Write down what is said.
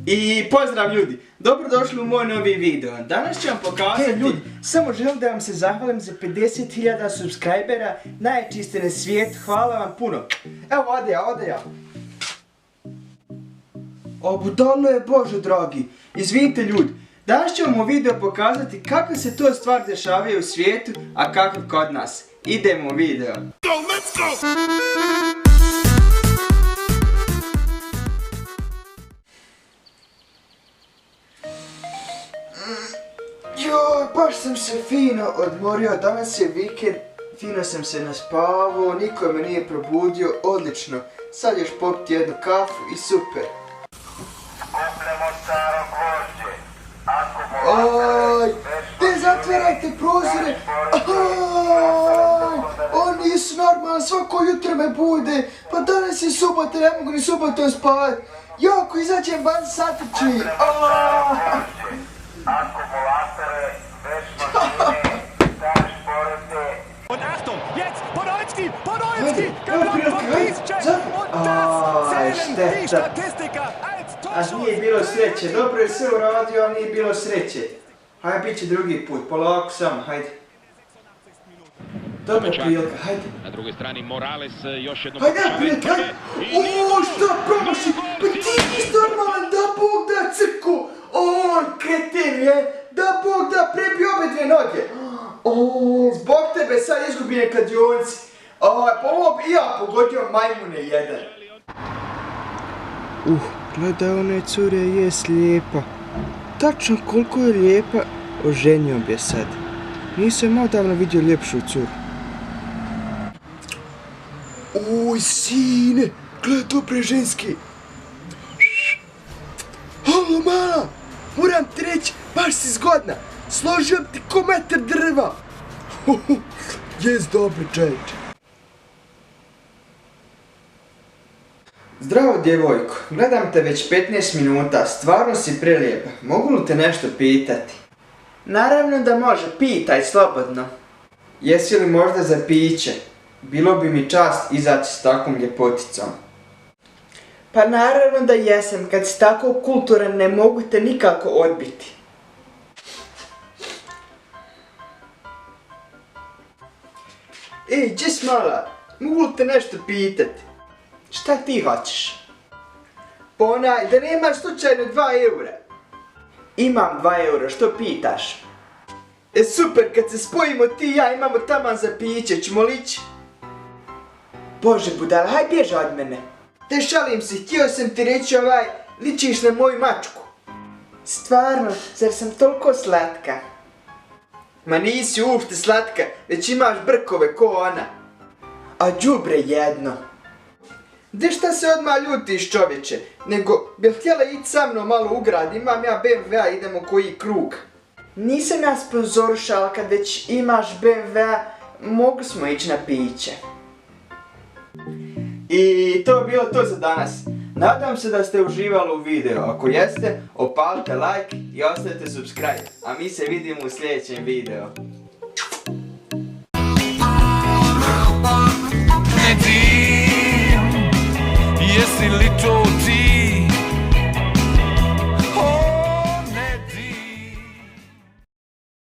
I pozdrav ljudi, dobrodošli u moj novi video. Danas ću vam pokazati... Ljudi, samo želim da vam se zahvalim za 50.000 subscribera, najjači ste na svijetu, hvala vam puno. Evo ode ja. O, budalo je, Bože dragi, izvinite ljudi. Danas ću vam u video pokazati kako se to stvar dešavaju u svijetu, a kako kod nas. Idemo u video. Let's go! Joj, baš sam se fino odmorio, danas je vikend, fino sam se naspavao, niko me nije probudio, odlično. Sad još popiti jednu kafu i super. Skupljamo staro gvožđe. Aj, te zatvarajte prozore. Aj, oni nisu normalni, svako jutro me bude. Pa danas je subota, ne mogu ni subotom spavati. Jako izađem van satići. Akumulatore, već mašine, stare šporete. Und Achtung, jetzt Podolski, geblockt von Piszczek und das zählen die Statistiker als A nije bilo sreće, dobro je sve uradio, ali nije bilo sreće. Hajde, bit će drugi put, polako samo, hajde. Dobra prilika, hajde. Na drugoj strani Morales još jednom Hajde, prilika, hajde. Oooo, šta promaši? Pa ti nisi normalan, da Bog da crku. Oooo, kreten je, da Bog da prebi obe dve noge. Oooo, zbog tebe sad izgubi na kladionci. Pa ovo bi ja pogodio majmune jedan. Gledaj one cure, jes lijepa. Tačno koliko je lijepa, oženio bi je sad. Nisam odavno vidio ljepšu curu. Oj, sine, gledaj dobre ženske. Halo, mala, moram ti reći, baš si zgodna. Složio bi ti ko metar drva. Jes, dobro, čovječe. Zdravo djevojko, gledam te već 15 minuta, stvarno si prelijepa, mogu li te nešto pitati? Naravno da može, pitaj slobodno. Jesi li možda za piće? Bilo bi mi čast izaći s takvom ljepoticom. Pa naravno da jesam, kad si tako kulturan ne mogu te nikako odbiti. Ej, džes mala, mogu li te nešto pitati? Šta ti hoćeš? Pa onaj, da nemaš slučajno 2 eura? Imam 2 eura, što pitaš? Super, kad se spojimo ti i ja imamo taman za piće, ćemo lići? Bože budala, haj bježi od mene. Te šalim se, htio sam ti reći ličiš na moju mačku. Stvarno, zar sam toliko slatka? Ma nisi uopšte slatka, već imaš brkove ko ona. A đubre jedno. De šta se odmah ljutiš čovječe, nego bi htjela ići sa mnom malo u grad, imam ja BMW-a, idemo koji krug. Nisam ja sponzorušala, kad već imaš BMW-a, mogu smo ići na piće. I to je bilo to za danas. Nadam se da ste uživali u videu, ako jeste, opalite like i ostavite subscribe, a mi se vidimo u sljedećem videu.